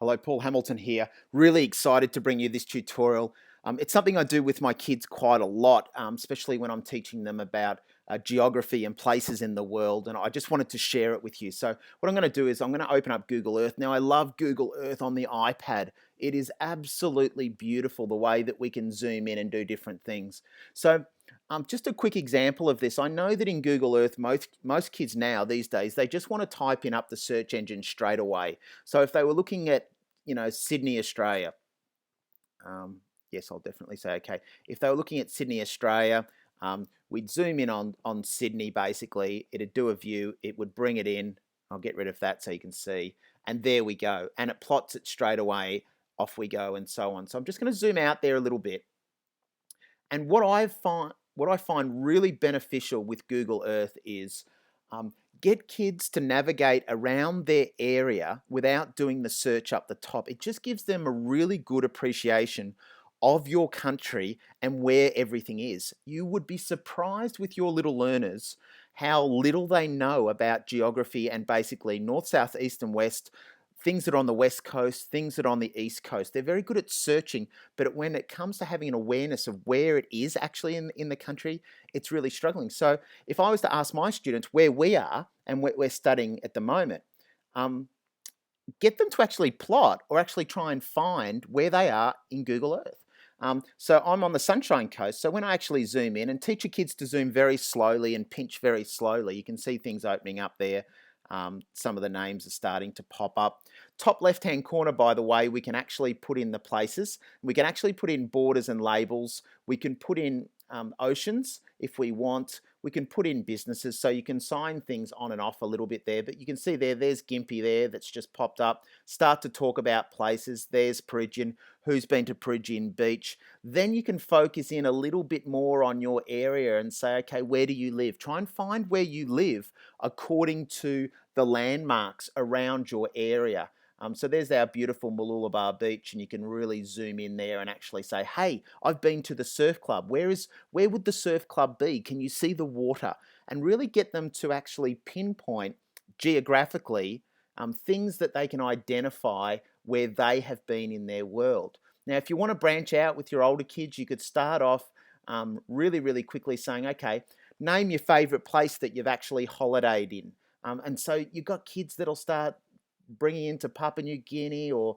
Hello, Paul Hamilton here. Really excited to bring you this tutorial. It's something I do with my kids quite a lot, especially when I'm teaching them about geography and places in the world, and I just wanted to share it with you. So what I'm going to do is I'm going to open up Google Earth. Now, I love Google Earth on the iPad. It is absolutely beautiful the way that we can zoom in and do different things. So just a quick example of this. I know that in Google Earth, most kids now these days, they just want to type in up the search engine straight away. So if they were looking at Sydney, Australia. Yes, I'll definitely say okay. If they were looking at Sydney, Australia, we'd zoom in on Sydney basically. It'd do a view, it would bring it in. I'll get rid of that so you can see. And there we go. And it plots it straight away. Off we go and so on. So I'm just going to zoom out there a little bit. And what I find really beneficial with Google Earth is get kids to navigate around their area without doing the search up the top. It just gives them a really good appreciation of your country and where everything is. You would be surprised with your little learners how little they know about geography and basically north, south, east, and west, things that are on the west coast, things that are on the east coast. They're very good at searching, but when it comes to having an awareness of where it is actually in the country, it's really struggling. So if I was to ask my students where we are and what we're studying at the moment, get them to actually plot or actually try and find where they are in Google Earth. So I'm on the Sunshine Coast, so when I actually zoom in and teach your kids to zoom very slowly and pinch very slowly, you can see things opening up there. Some of the names are starting to pop up. Top left-hand corner, by the way, we can actually put in the places. We can actually put in borders and labels. We can put in oceans if we want. We can put in businesses, so you can sign things on and off a little bit there. But you can see there's Gympie there that's just popped up. Start to talk about places. There's Peregian. Who's been to Peregian Beach? Then you can focus in a little bit more on your area and say, okay, where do you live? Try and find where you live according to the landmarks around your area. So there's our beautiful Mooloolaba Beach, and you can really zoom in there and actually say, hey, I've been to the surf club. Where would the surf club be? Can you see the water? And really get them to actually pinpoint geographically things that they can identify where they have been in their world. Now, if you want to branch out with your older kids, you could start off really, really quickly saying, okay, name your favorite place that you've actually holidayed in. And so you've got kids that'll start bringing into Papua New Guinea, or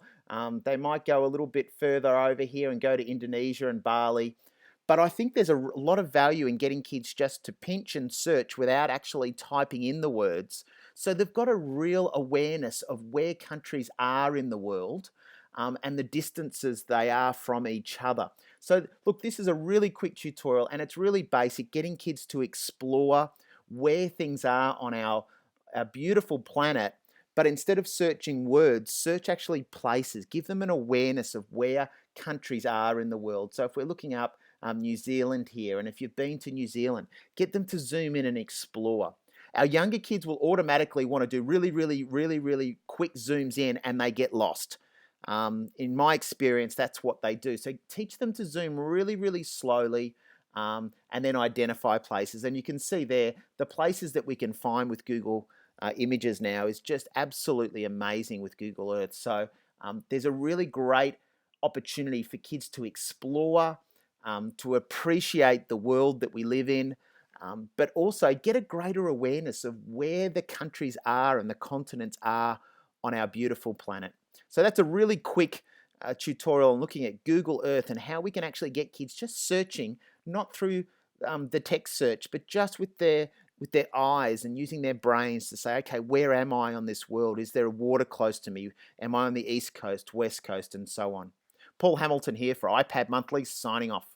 they might go a little bit further over here and go to Indonesia and Bali. But I think there's a lot of value in getting kids just to pinch and search without actually typing in the words. So they've got a real awareness of where countries are in the world and the distances they are from each other. So look, this is a really quick tutorial and it's really basic, getting kids to explore where things are on our beautiful planet. But instead of searching words, search actually places. Give them an awareness of where countries are in the world. So if we're looking up New Zealand here, and if you've been to New Zealand, get them to zoom in and explore. Our younger kids will automatically want to do really, really, really, really quick zooms in, and they get lost. In my experience, that's what they do. So teach them to zoom really, really slowly, and then identify places. And you can see there, the places that we can find with Google Images now is just absolutely amazing with Google Earth. So there's a really great opportunity for kids to explore, to appreciate the world that we live in, but also get a greater awareness of where the countries are and the continents are on our beautiful planet. So that's a really quick tutorial on looking at Google Earth and how we can actually get kids just searching, not through the text search, but just with their eyes and using their brains to say, okay, where am I on this world? Is there water close to me? Am I on the East Coast, West Coast, and so on? Paul Hamilton here for iPad Monthly, signing off.